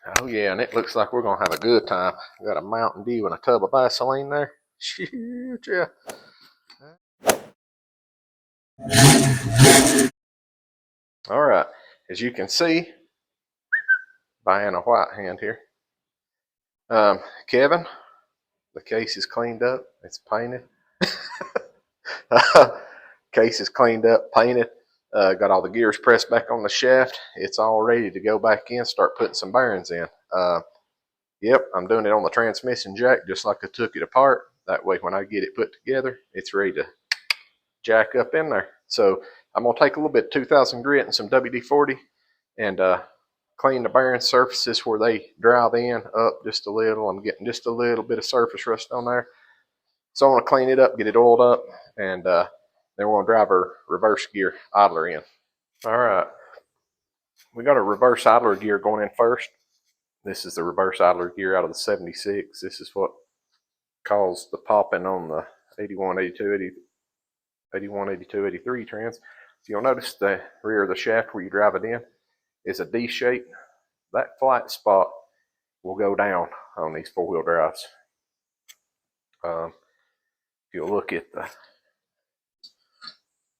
Oh yeah, and it looks like we're gonna have a good time. Got a Mountain Dew and a tub of Vaseline there. Shoot, yeah. All right, as you can see, buying a white hand here. Kevin, the case is cleaned up. It's painted. Case is cleaned up, painted. Got all the gears pressed back on the shaft. It's all ready to go back in. Start putting some bearings in. Yep, I'm doing it on the transmission jack just like I took it apart. That way when I get it put together, it's ready to jack up in there. So I'm going to take a little bit of 2000 grit and some WD-40 and clean the bearing surfaces where they drive in up just a little. I'm getting just a little bit of surface rust on there. So I want to clean it up, get it oiled up, and then we're going to drive our reverse gear idler in. All right, we got a reverse idler gear going in first. This is the reverse idler gear out of the 76. This is what caused the popping on the 81, 82, 81, 82, 83 trans. You'll notice the rear of the shaft where you drive it in is a D shape. That flat spot will go down on these four-wheel drives. If you look at the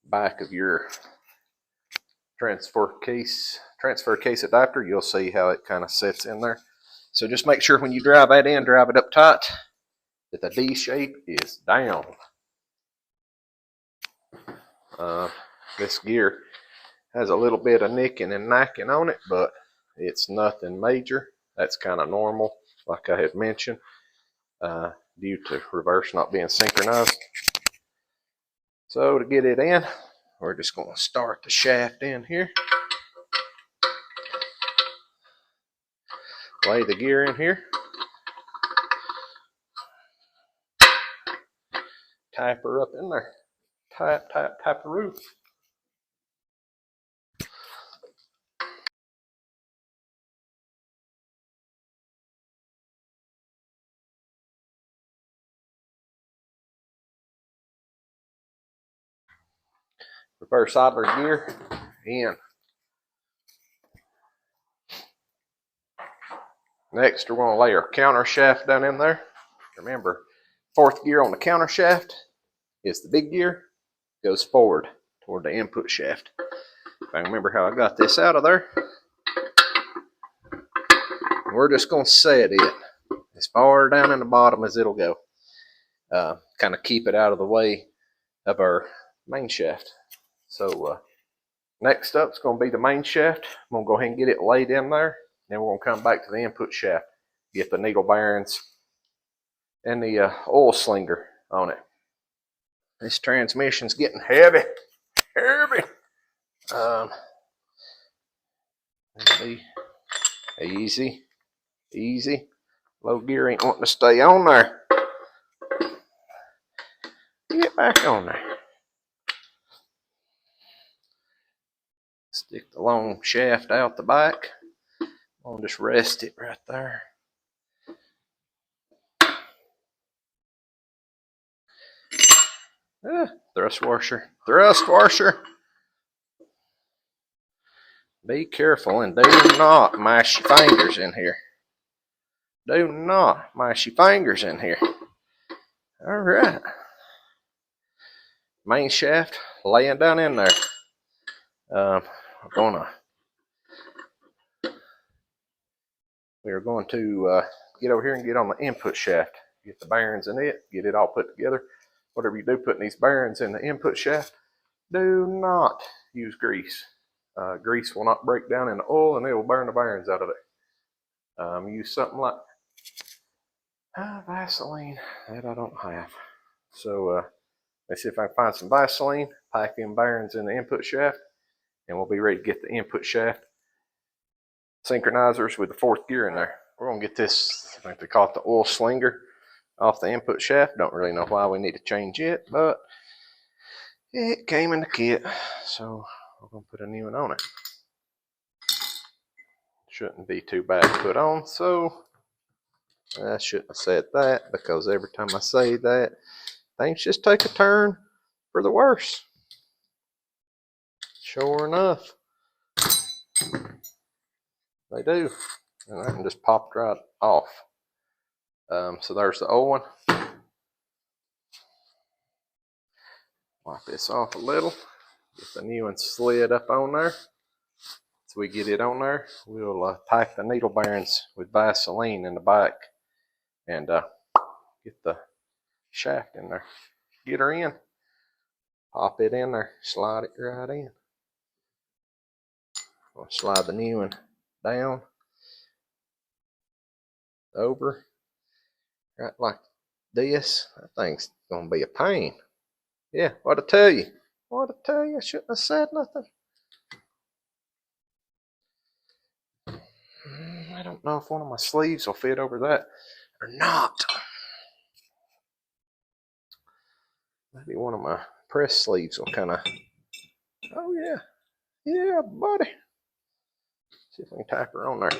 back of your transfer case adapter, you'll see how it kind of sits in there. So just make sure when you drive that in, drive it up tight, that the D shape is down. This gear has a little bit of nicking and knacking on it, but it's nothing major. That's kind of normal, like I had mentioned, due to reverse not being synchronized. So to get it in, we're just going to start the shaft in here. Lay the gear in here. Tap her up in there. Tap, tap, tap the roof. Reverse idler gear in. Next, we're going to lay our counter shaft down in there. Remember, fourth gear on the counter shaft is the big gear. Goes forward toward the input shaft. If I remember how I got this out of there, we're just going to set it as far down in the bottom as it'll go. Kind of keep it out of the way of our main shaft. So next up is going to be the main shaft. I'm going to go ahead and get it laid in there. Then we're going to come back to the input shaft, get the needle bearings and the oil slinger on it. This transmission's getting heavy. Easy. Low gear ain't wanting to stay on there. Get back on there. Stick the long shaft out the back. I'll just rest it right there. Thrust washer. Be careful and do not mash your fingers in here. All right. Main shaft laying down in there. We're going to get over here and get on the input shaft. Get the bearings in it. Get it all put together. Whatever you do putting these bearings in the input shaft, do not use grease. Grease will not break down in the oil and it will burn the bearings out of it. Use something like Vaseline that I don't have. So let's see if I can find some Vaseline, pack in bearings in the input shaft, and we'll be ready to get the input shaft synchronizers with the fourth gear in there. We're going to get this, I think they call it the oil slinger, off the input shaft. Don't really know why we need to change it, but it came in the kit, so we're going to put a new one on it. Shouldn't be too bad to put on, so I shouldn't have said that, because every time I say that, things just take a turn for the worse. Sure enough, they do. and that one just popped right off. So there's the old one. Wipe this off a little. Get the new one slid up on there. So we get it on there, we'll pack the needle bearings with Vaseline in the back and get the shaft in there. Get her in. Pop it in there. Slide it right in. We'll slide the new one down, over, right like this. That thing's going to be a pain. Yeah, what'd I tell you? What'd I tell you? I shouldn't have said nothing. I don't know if one of my sleeves will fit over that or not. Maybe one of my press sleeves will kind of. Oh, yeah. Yeah, buddy. See if we can tack her on there.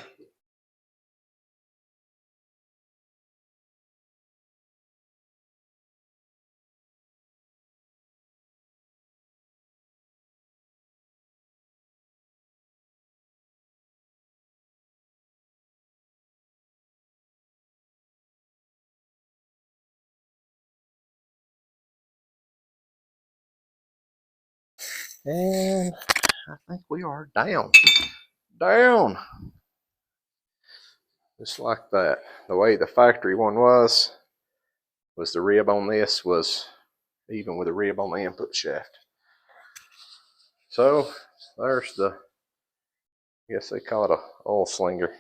And I think we are down. Down. Just like that. The way the factory one was the rib on this was even with the rib on the input shaft. So there's the, I guess they call it a oil slinger.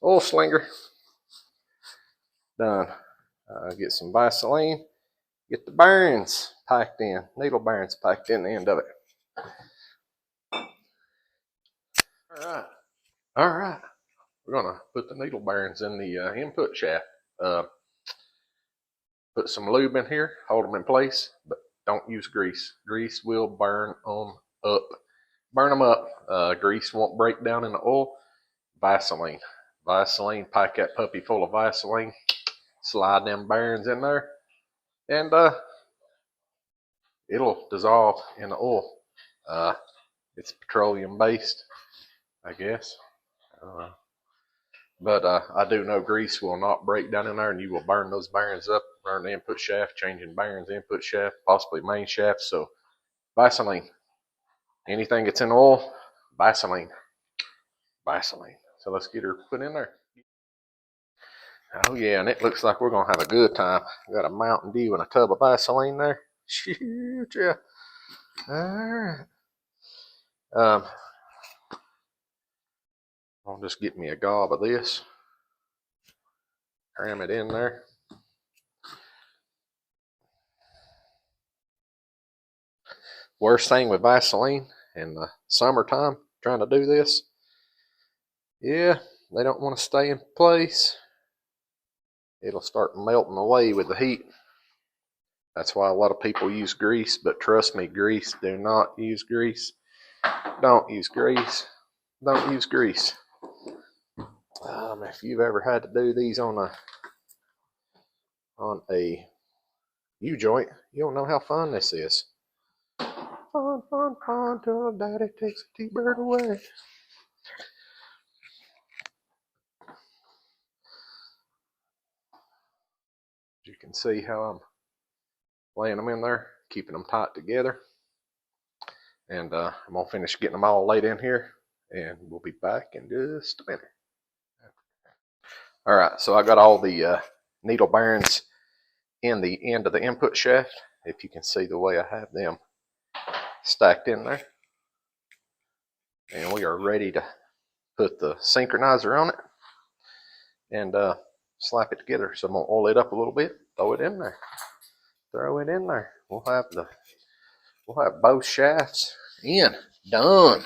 Oil slinger. Done. Get some Vaseline. Get the bearings packed in. Needle bearings packed in the end of it. Alright. Alright. We're going to put the needle bearings in the input shaft. Put some lube in here, hold them in place, but don't use grease. Grease will burn them up. Burn them up. Grease won't break down in the oil. Vaseline. Vaseline, pack that puppy full of Vaseline. Slide them bearings in there, and it'll dissolve in the oil. It's petroleum based, I guess. But I do know grease will not break down in there, and you will burn those bearings up, burn the input shaft, changing bearings, input shaft, possibly main shaft. So Vaseline. Anything that's in oil, Vaseline. Vaseline. So let's get her put in there. Oh yeah, and it looks like we're gonna have a good time. Got a Mountain Dew and a tub of Vaseline there. Shoot, yeah. All right. I'll just get me a gob of this. Cram it in there. Worst thing with Vaseline in the summertime, trying to do this, yeah, they don't want to stay in place. It'll start melting away with the heat. That's why a lot of people use grease, but trust me, grease, do not use grease. Don't use grease. Don't use grease. If you've ever had to do these on a U-joint, you don't know how fun this is. Fun, fun, fun, till daddy takes a T-bird away. You can see how I'm laying them in there, keeping them tight together. And I'm going to finish getting them all laid in here, and we'll be back in just a minute. All right, so I got all the needle bearings in the end of the input shaft. If you can see the way I have them stacked in there. And we are ready to put the synchronizer on it and slap it together. So I'm going to oil it up a little bit, throw it in there. Throw it in there. We'll have both shafts in. Done.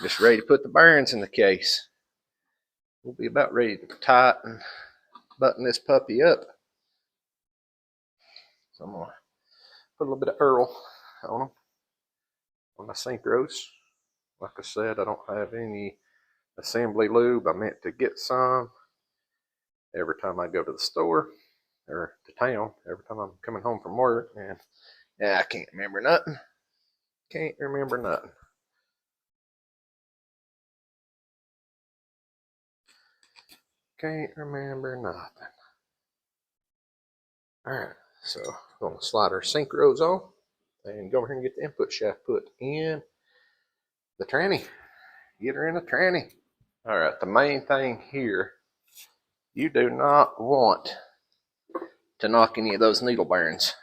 Just ready to put the bearings in the case. We'll be about ready to tighten, button this puppy up. So I'm going to put a little bit of Earl on them, on my synchros. Like I said, I don't have any assembly lube. I meant to get some every time I go to the store or to town, every time I'm coming home from work. And yeah, I can't remember nothing. Can't remember nothing. Can't remember nothing. Alright, so we're going to slide our synchros on and go over here and get the input shaft put in the tranny. Get her in the tranny. Alright, the main thing here, you do not want to knock any of those needle bearings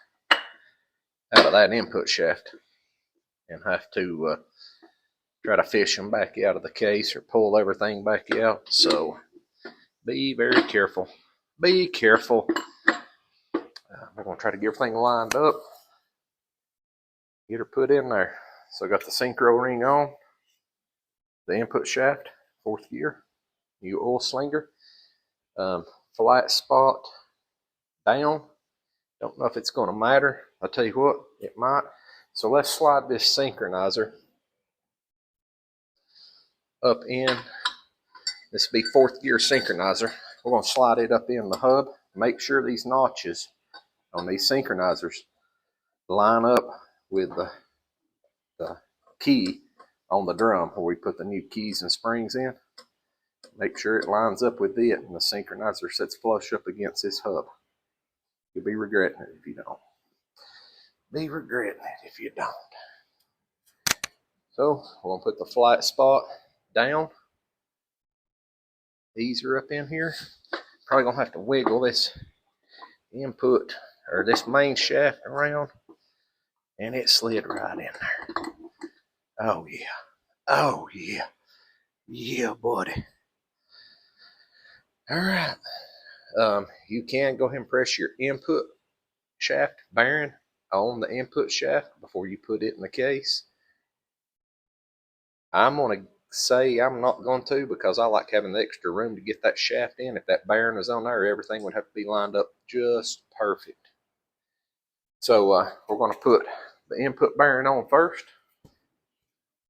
out of that input shaft and have to try to fish them back out of the case or pull everything back out. So be very careful. Be careful. I'm going to try to get everything lined up. Get her put in there. So I got the synchro ring on, the input shaft, 4th gear, new oil slinger, flat spot down. Don't know if it's going to matter. I'll tell you what, it might. So let's slide this synchronizer up in. This will be 4th gear synchronizer. We're going to slide it up in the hub. Make sure these notches on these synchronizers line up with the key on the drum where we put the new keys and springs in. Make sure it lines up with it and the synchronizer sits flush up against this hub. You'll be regretting it if you don't. Be regretting it if you don't. So we're going to put the flat spot down. These are up in here. Probably going to have to wiggle this input or this main shaft around, and it slid right in there. Oh yeah. Oh yeah. Yeah, buddy. All right. You can go ahead and press your input shaft bearing on the input shaft before you put it in the case. I'm going to say I'm not going to, because I like having the extra room to get that shaft in. If that bearing was on there, everything would have to be lined up just perfect. So we're going to put the input bearing on first.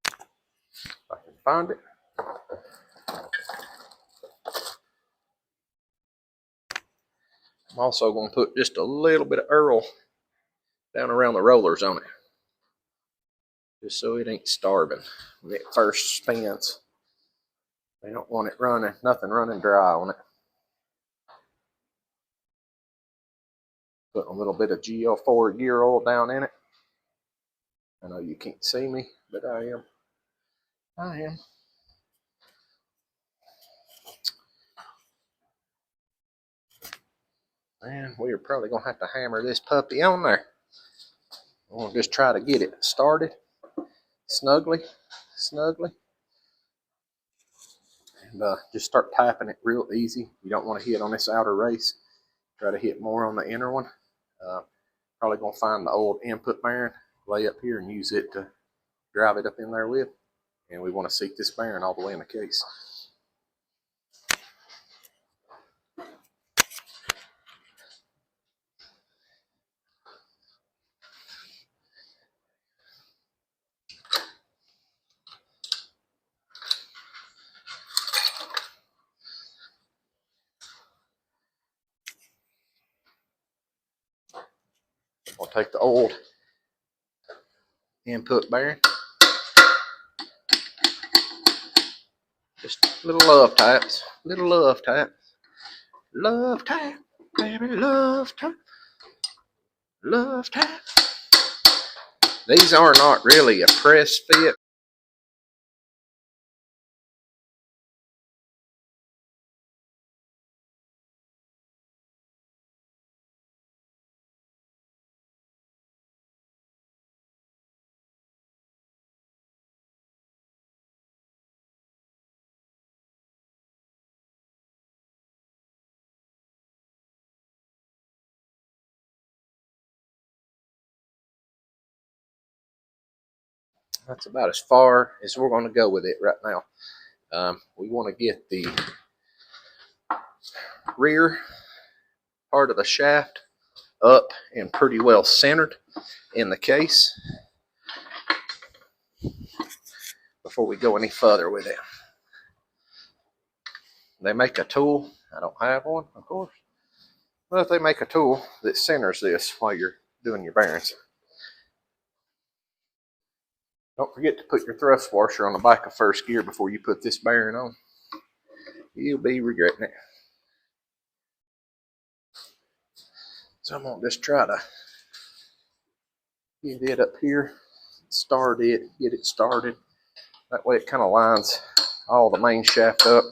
If I can find it. I'm also going to put just a little bit of Earl down around the rollers on it, just so it ain't starving when it first spins. They don't want it running, nothing running dry on it. Put a little bit of GL4 gear oil down in it. I know you can't see me, but I am. I am. And we're probably going to have to hammer this puppy on there. We'll just try to get it started snugly. And just start tapping it real easy. You don't want to hit on this outer race. Try to hit more on the inner one. Probably going to find the old input bearing, lay up here and use it to drive it up in there with. And we want to seat this bearing all the way in the case. I'll take the old input bearing. Just little love taps. Little love taps. Love tap, baby, love tap. Love tap. These are not really a press fit. That's about as far as we're going to go with it right now. We want to get the rear part of the shaft up and pretty well centered in the case before we go any further with it. They make a tool. I don't have one, of course, but they make a tool that centers this while you're doing your bearings. Don't forget to put your thrust washer on the back of first gear before you put this bearing on. You'll be regretting it. So I'm gonna just try to get it up here, start it, get it started. That way it kind of lines all the main shaft up.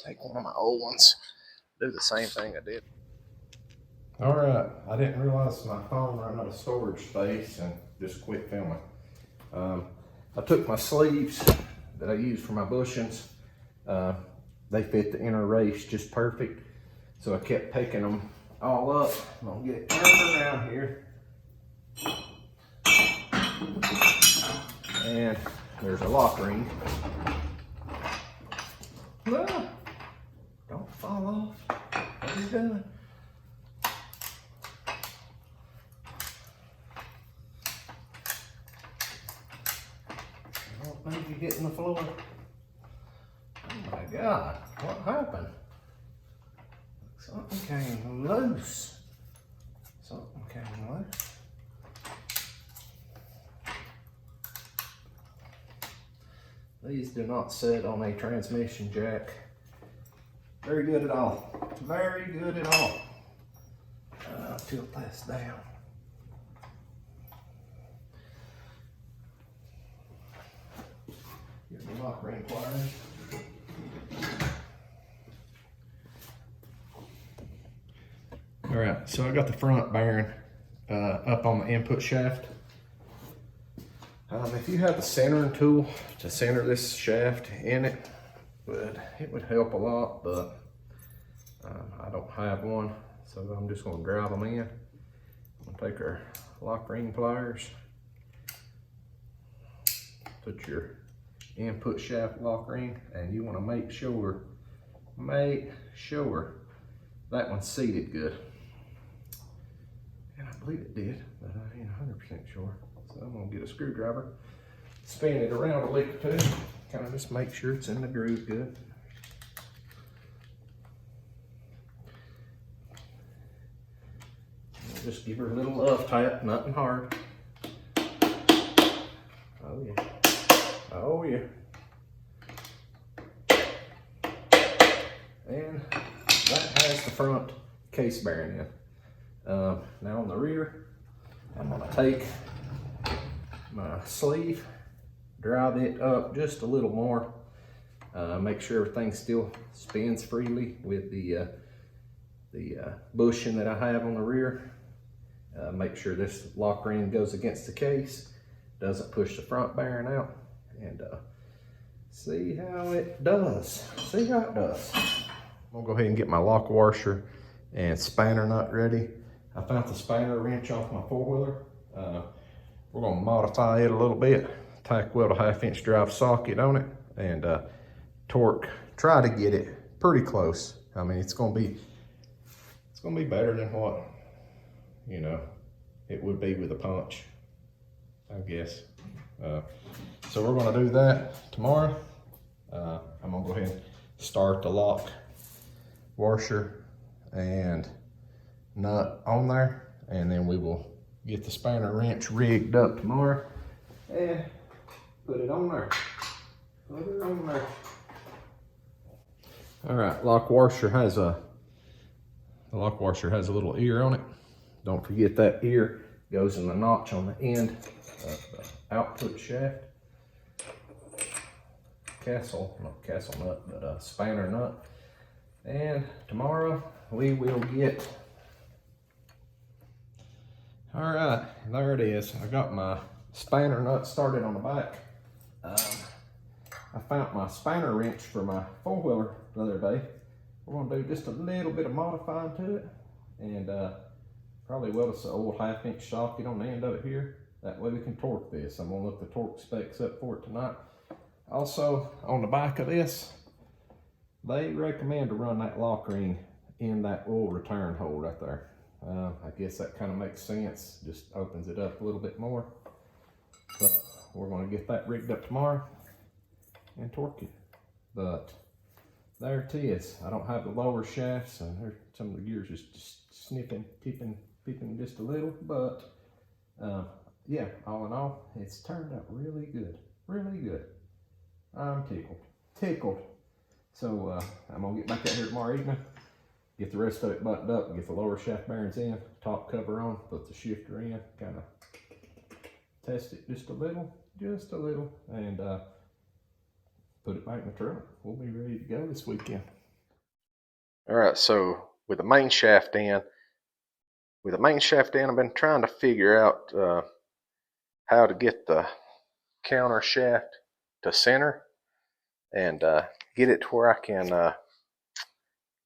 Take one of my old ones, do the same thing I did. All right, I didn't realize my phone ran out of storage space and just quit filming. I took my sleeves that I use for my bushings. They fit the inner race just perfect. So I kept picking them all up. I'm gonna get it turned around here. And there's a lock ring. Ah, don't fall off. What are you doing? I don't think you're hitting the floor. Oh my God, what happened? Something came loose. Something came loose. These do not sit on a transmission jack very good at all. Very good at all. Tilt this down. Get the lock ring pliers. All right, so I got the front bearing up on the input shaft. If you have the centering tool to center this shaft in it, it would help a lot, but I don't have one, so I'm just gonna drive them in. I'm gonna take our lock ring pliers, put your input shaft lock ring, and you wanna make sure that one's seated good. And I believe it did, but I ain't 100% sure. So I'm gonna get a screwdriver, spin it around a lick or two, kind of just make sure it's in the groove good. And just give her a little love tap, nothing hard. Oh yeah, oh yeah. And that has the front case bearing in. Now on the rear, I'm gonna take my sleeve, drive it up just a little more, make sure everything still spins freely with the bushing that I have on the rear. Make sure this lock ring goes against the case, doesn't push the front bearing out, and see how it does. See how it does. I'm gonna go ahead and get my lock washer and spanner nut ready. I found the spanner wrench off my four-wheeler. We're gonna modify it a little bit, tack weld a 1/2-inch drive socket on it, and try to get it pretty close. I mean, it's gonna be better than what, you know, it would be with a punch, I guess. So we're gonna do that tomorrow. I'm gonna go ahead and start the lock washer and nut on there, and then we will get the spanner wrench rigged up tomorrow and put it on there. Put it on there. All right, the lock washer has a little ear on it. Don't forget that ear goes in the notch on the end of the output shaft. Not castle nut, but a spanner nut. And tomorrow we will get. All right, there it is. I got my spanner nut started on the back. I found my spanner wrench for my four-wheeler the other day. We're gonna do just a little bit of modifying to it, and probably weld us an old 1/2-inch socket on the end of it here. That way we can torque this. I'm gonna look the torque specs up for it tonight. Also, on the back of this, they recommend to run that lock ring in that oil return hole right there. I guess that kind of makes sense, just opens it up a little bit more. But we're going to get that rigged up tomorrow and torque it. But there it is. I don't have the lower shafts, and there some of the gears is just snipping, tipping just a little. But yeah, all in all, it's turned out really good, really good. I'm tickled. So I'm gonna get back out here tomorrow evening, get the rest of it buttoned up, get the lower shaft bearings in, top cover on, put the shifter in, kind of test it just a little, and put it back in the truck. We'll be ready to go this weekend. All right, so with the main shaft in, I've been trying to figure out how to get the counter shaft to center and get it to where I can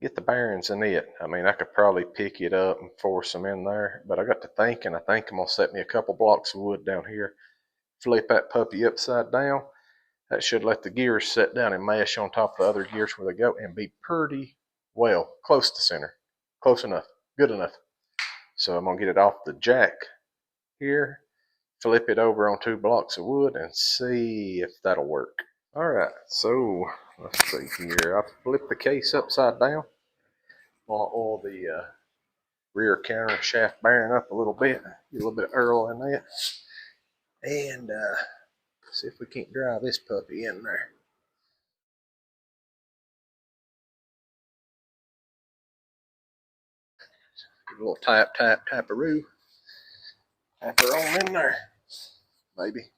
get the bearings in it. I mean, I could probably pick it up and force them in there, but I got to thinking, I think I'm gonna set me a couple blocks of wood down here, flip that puppy upside down. That should let the gears set down and mesh on top of the other gears where they go and be pretty well close to center. Close enough, good enough. So I'm gonna get it off the jack here, flip it over on 2 blocks of wood and see if that'll work. All right, so let's see here. I flip the case upside down. I'm gonna oil the rear counter shaft bearing up a little bit, get a little bit of oil in that, and see if we can't drive this puppy in there. Give a little tap-a-roo. Tap her on in there, maybe.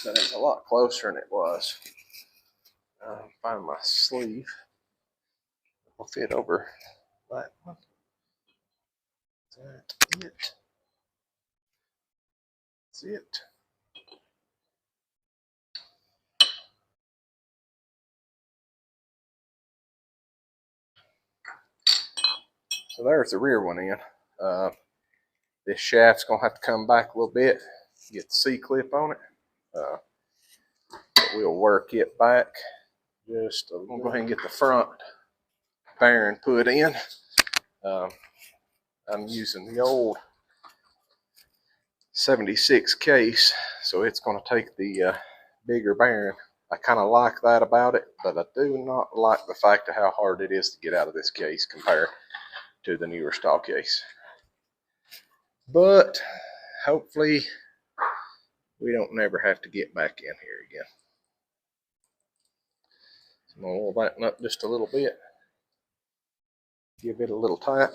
That is a lot closer than it was. Find my sleeve. Will fit over that one. That's it. That's it. So there's the rear one in. This shaft's gonna have to come back a little bit. Get the C-clip on it. But we'll work it back. Just I'm gonna go ahead and get the front bearing put in. I'm using the old 76 case, so it's going to take the bigger bearing. I kind of like that about it, but I do not like the fact of how hard it is to get out of this case compared to the newer style case. But hopefully we don't never have to get back in here again. So I'm going to lighten up just a little bit, give it a little tap,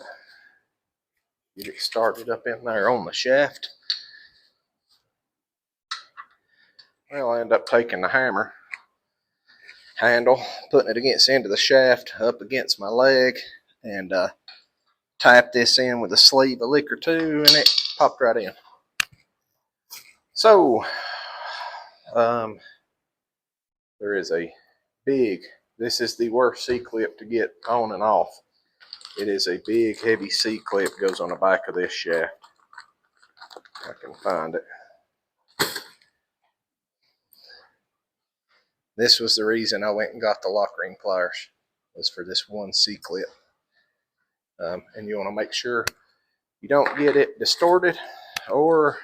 get it started up in there on the shaft. Well, I end up taking the hammer handle, putting it against the end of the shaft up against my leg, and tap this in with a sleeve a lick or two, and it popped right in. So there is a big, this is the worst C-clip to get on and off. It is a big heavy C-clip, goes on the back of this shaft. I can find it. This was the reason I went and got the lock ring pliers, was for this one C-clip. And you want to make sure you don't get it distorted, or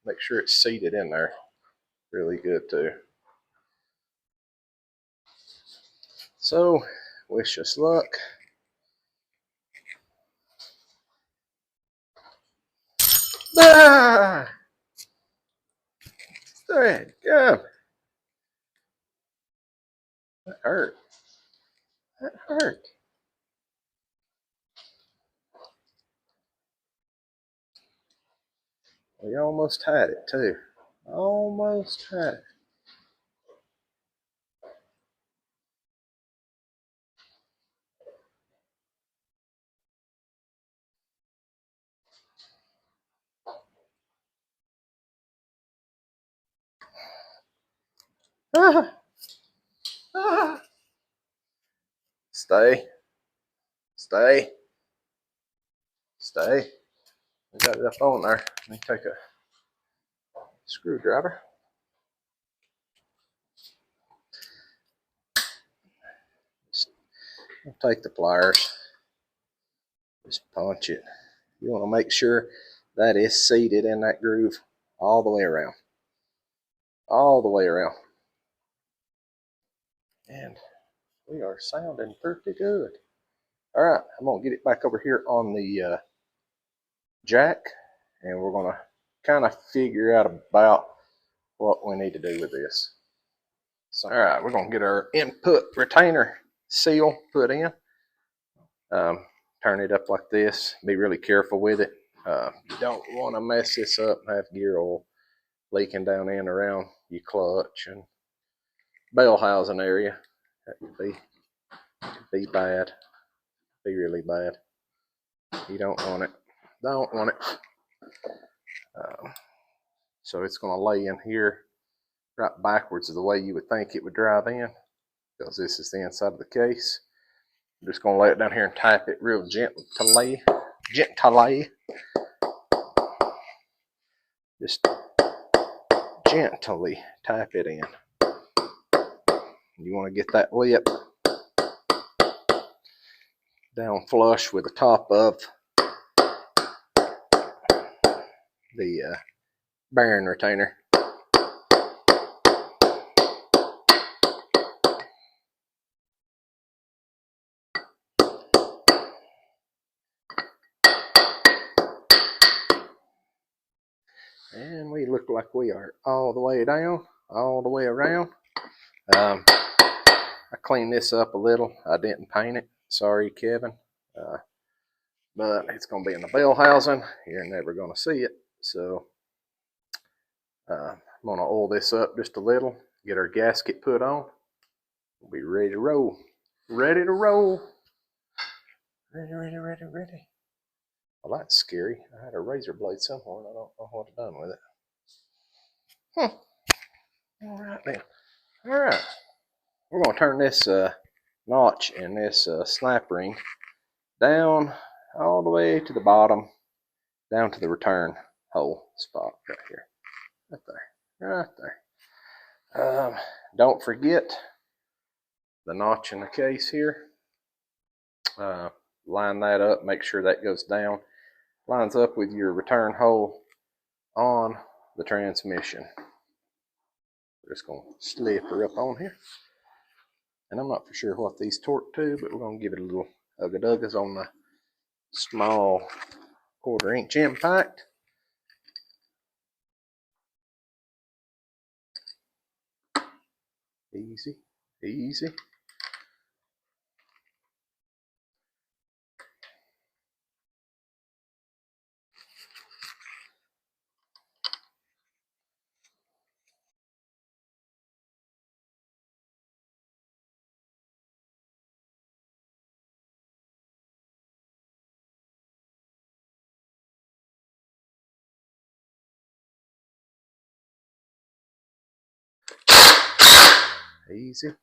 make sure it's seated in there really good too. So wish us luck. Ah! There you go. That hurt. That hurt. We almost had it too. Almost had it. Ah, ah. Stay. Stay. Stay. We got it up on there. Let me take a screwdriver. I'll take the pliers, just punch it. You want to make sure that is seated in that groove all the way around. All the way around. And we are sounding pretty good. All right, I'm going to get it back over here on the jack, and we're going to kind of figure out about what we need to do with this. So, all right, we're going to get our input retainer seal put in. Turn it up like this. Be really careful with it. You don't want to mess this up and have gear oil leaking down in around your clutch and bell housing area. That could be bad. Be really bad. You don't want it. Don't want it. So it's going to lay in here right backwards of the way you would think it would drive in, because this is the inside of the case. I'm just going to lay it down here and tap it real gently. Just gently tap it in. You want to get that lip down flush with the top of the bearing retainer. And we look like we are all the way down, all the way around. I cleaned this up a little. I didn't paint it. Sorry, Kevin. But it's going to be in the bell housing. You're never going to see it. So I'm going to oil this up just a little, get our gasket put on. We'll be ready to roll. Ready to roll. Ready. Well, that's scary. I had a razor blade somewhere and I don't know what I've done with it. All right then. All right. We're going to turn this notch in this snap ring down all the way to the bottom, down to the return hole spot right here. Right there. Don't forget the notch in the case here. Line that up, make sure that goes down. Lines up with your return hole on the transmission. We're just going to slip her up on here. And I'm not for sure what these torque to, but we're going to give it a little ugga-duggas on the small 1/4 inch impact. Easy, easy. Easy.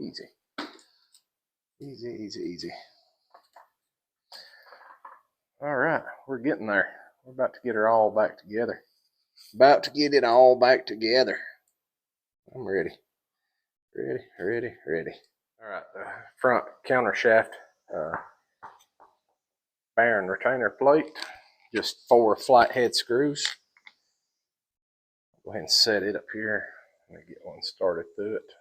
Easy. Easy. Easy. All right, we're getting there. We're about to get her all back together. About to get it all back together. I'm ready. Ready. All right, the front counter shaft bearing retainer plate. Just 4 flathead screws. Go ahead and set it up here. Let me get one started through it.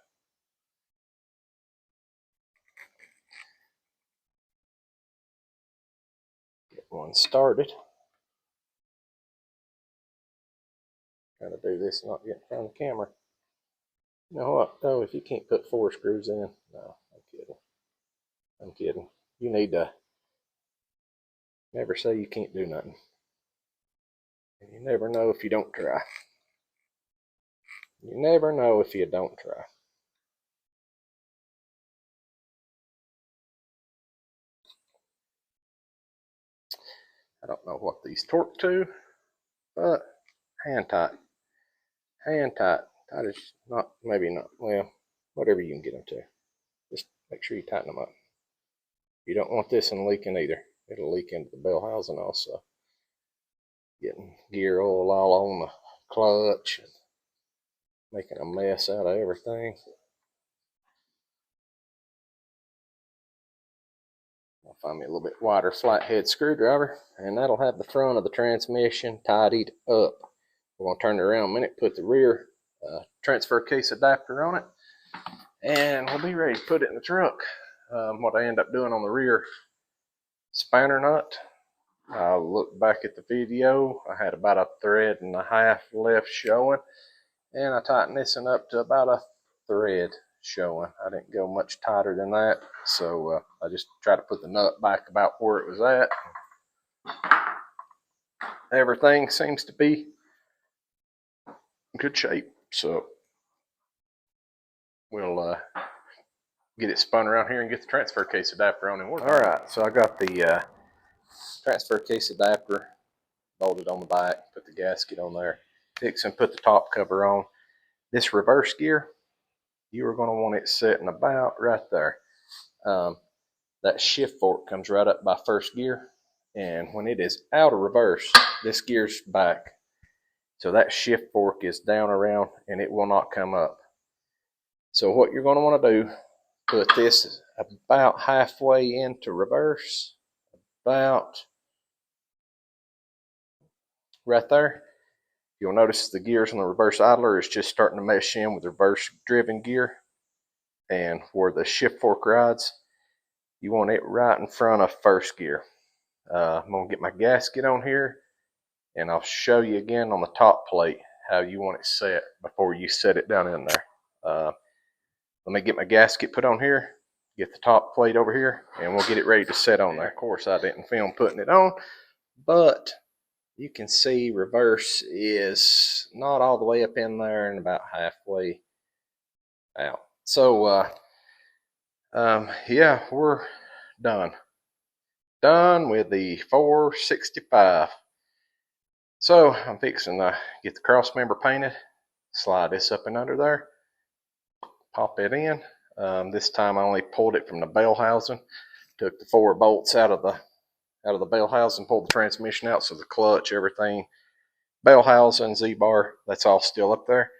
Get one started. Gotta do this, not get in front of the camera. You know what? Oh, if you can't put 4 screws in, no, I'm kidding. You need to never say you can't do nothing. And you never know if you don't try. You never know if you don't try. I don't know what these torque to, but hand tight. Hand tight. Tight is not, maybe not, well, whatever you can get them to. Just make sure you tighten them up. You don't want this one leaking either. It'll leak into the bell housing also. Getting gear oil all on the clutch. making a mess out of everything. I'll find me a little bit wider flathead screwdriver, and that'll have the front of the transmission tidied up. We're going to turn it around in a minute, put the rear transfer case adapter on it, and we'll be ready to put it in the truck. What I end up doing on the rear spanner nut, I'll look back at the video. I had about a thread and a half left showing, and I tightened this one up to about a thread showing. I didn't go much tighter than that, so I just tried to put the nut back about where it was at. Everything seems to be in good shape, so we'll get it spun around here and get the transfer case adapter on and work. All right, so I got the transfer case adapter bolted on the back, put the gasket on there, fix and put the top cover on. This reverse gear, you are going to want it sitting about right there. That shift fork comes right up by first gear, and when it is out of reverse, this gear's back. So that shift fork is down around and it will not come up. So what you're going to want to do, put this about halfway into reverse, about right there. You'll notice the gears on the reverse idler is just starting to mesh in with the reverse driven gear, and where the shift fork rides, you want it right in front of first gear. I'm going to get my gasket on here, and I'll show you again on the top plate how you want it set before you set it down in there. Let me get my gasket put on here, get the top plate over here, and we'll get it ready to set on there. Of course, I didn't film putting it on, but you can see reverse is not all the way up in there and about halfway out. So, yeah, we're done. Done with the 465. So I'm fixing to get the cross member painted, slide this up and under there, pop it in. This time I only pulled it from the bell housing, took the 4 bolts out of the bell housing, pulled the transmission out, so the clutch, everything, bell housing, Z-bar, that's all still up there.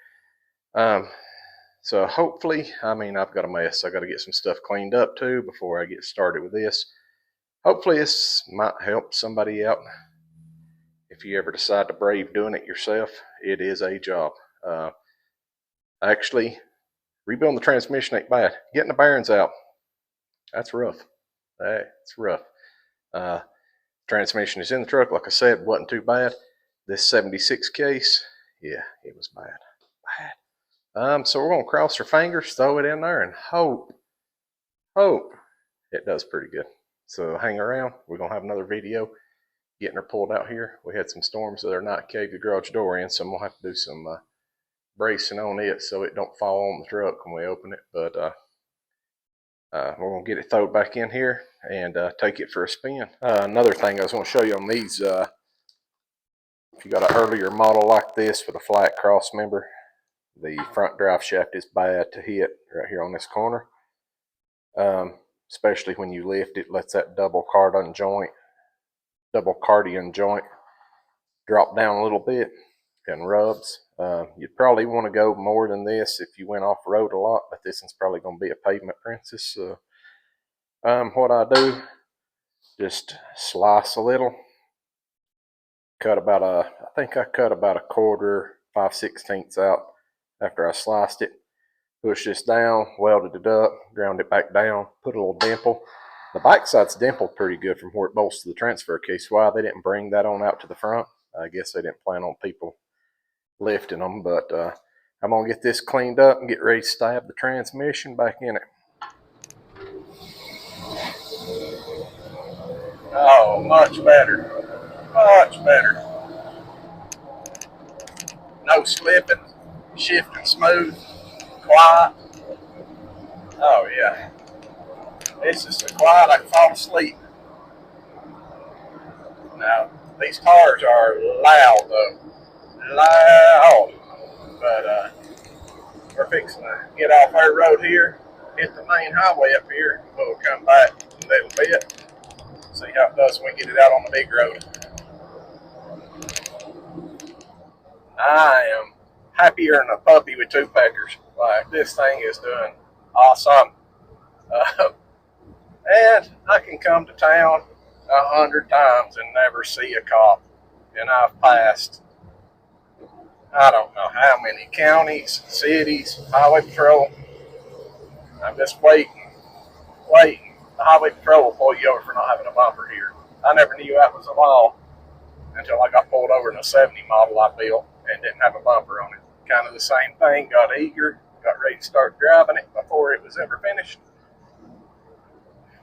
So hopefully, I mean, I've got a mess. I got to get some stuff cleaned up too before I get started with this. Hopefully this might help somebody out. If you ever decide to brave doing it yourself, it is a job. Actually, rebuilding the transmission ain't bad. Getting the bearings out, that's rough. That's rough. Transmission is in the truck, like I said, wasn't too bad. This 76 case, yeah, it was bad. So we're gonna cross our fingers, throw it in there, and hope it does pretty good. So hang around. We're gonna have another video getting her pulled out here. We had some storms the other night, caved the garage door in, so I'm gonna have to do some bracing on it so it don't fall on the truck when we open it. But we're gonna get it thrown back in here and take it for a spin. Another thing I was gonna show you on these, if you got an earlier model like this with a flat cross member, the front drive shaft is bad to hit right here on this corner. Especially when you lift it, lets that double cardian joint drop down a little bit and rubs. You'd probably want to go more than this if you went off road a lot, but this one's probably going to be a pavement princess. So what I do, just slice a little, cut about I think I cut about a quarter, 5/16 out after I sliced it. Push this down, welded it up, ground it back down, put a little dimple. The backside's dimpled pretty good from where it bolts to the transfer case. Why they didn't bring that on out to the front, I guess they didn't plan on people lifting them. But I'm going to get this cleaned up and get ready to stab the transmission back in it. Oh, much better. Much better. No slipping, shifting smooth, quiet. Oh, yeah. This is so quiet I can fall asleep. Now, these cars are loud, though. Loud. But we're fixing to get off our road here, hit the main highway up here. We'll come back a little bit, see how it does when we get it out on the big road. I am happier than a puppy with two peckers. Like, this thing is doing awesome. And I can come to town 100 times and never see a cop. And I've passed, I don't know how many counties, cities, highway patrol. I'm just waiting. The highway patrol will pull you over for not having a bumper here. I never knew that was a law until I got pulled over in a 70 model I built and didn't have a bumper on it. Kind of the same thing, got eager, got ready to start driving it before it was ever finished.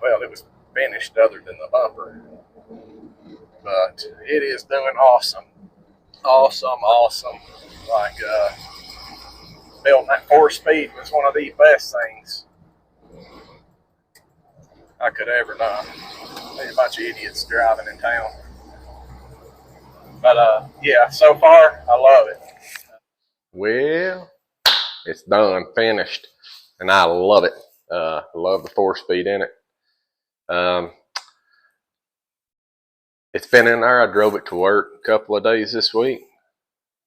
Well, it was finished other than the bumper. But it is doing awesome. Awesome. Like, building that 4-speed was one of the best things I could ever done. There's a bunch of idiots driving in town. But yeah, so far I love it. Well, it's done, finished, and I love it. Love the 4-speed in it. It's been in there. I drove it to work a couple of days this week.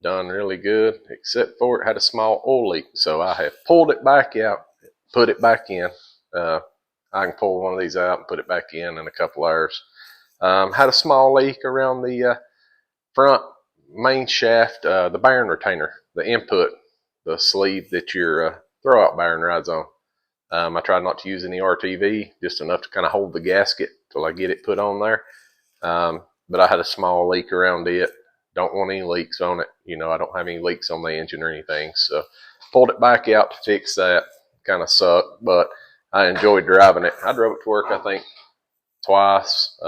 Done really good, except for it had a small oil leak. So I have pulled it back out, put it back in. I can pull one of these out and put it back in a couple hours. Had a small leak around the front main shaft, the bearing retainer, the input, the sleeve that your throwout bearing rides on. I tried not to use any RTV, just enough to kind of hold the gasket till I get it put on there. But I had a small leak around it. Don't want any leaks on it. You know, I don't have any leaks on the engine or anything. So pulled it back out to fix that. Kind of sucked, but I enjoyed driving it. I drove it to work, I think, twice.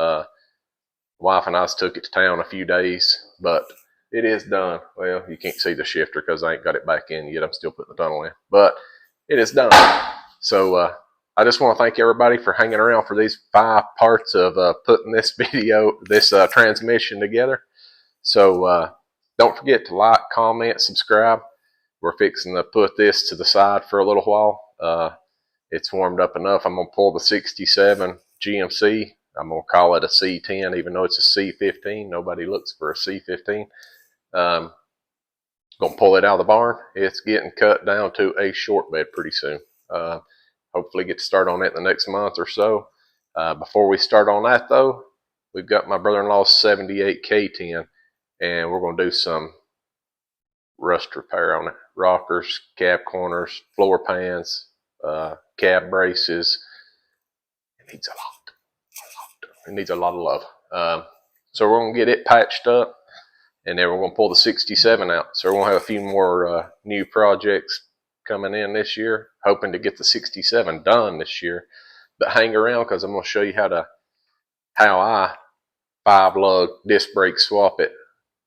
Wife and I took it to town a few days, but it is done. Well, you can't see the shifter because I ain't got it back in yet. I'm still putting the tunnel in, but it is done. So I just want to thank everybody for hanging around for these 5 parts of putting this video, this transmission together. So don't forget to like, comment, subscribe. We're fixing to put this to the side for a little while. It's warmed up enough. I'm going to pull the 67 GMC. I'm going to call it a C10, even though it's a C15. Nobody looks for a C15. Going to pull it out of the barn. It's getting cut down to a short bed pretty soon. Hopefully get to start on it in the next month or so. Before we start on that, though, we've got my brother-in-law's 78 K10, and we're going to do some rust repair on it. Rockers, cab corners, floor pans, cab braces. It needs a lot. It needs a lot of love. So we're going to get it patched up, and then we're going to pull the 67 out. So we're going to have a few more new projects coming in this year, hoping to get the 67 done this year. But hang around, because I'm going to show you how I 5-lug disc brake swap it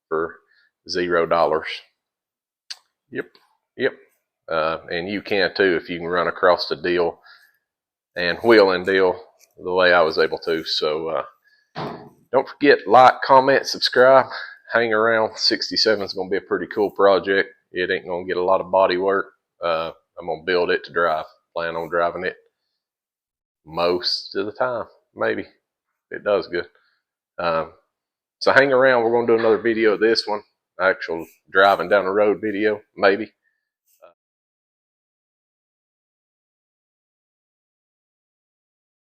for $0. Yep. And you can too if you can run across the deal and wheel and deal the way I was able to. So don't forget, like, comment, subscribe, hang around. 67 is going to be a pretty cool project. It ain't going to get a lot of body work. I'm going to build it to drive. Plan on driving it most of the time, maybe, if it does good. So hang around. We're going to do another video of this one, actual driving down the road video, maybe.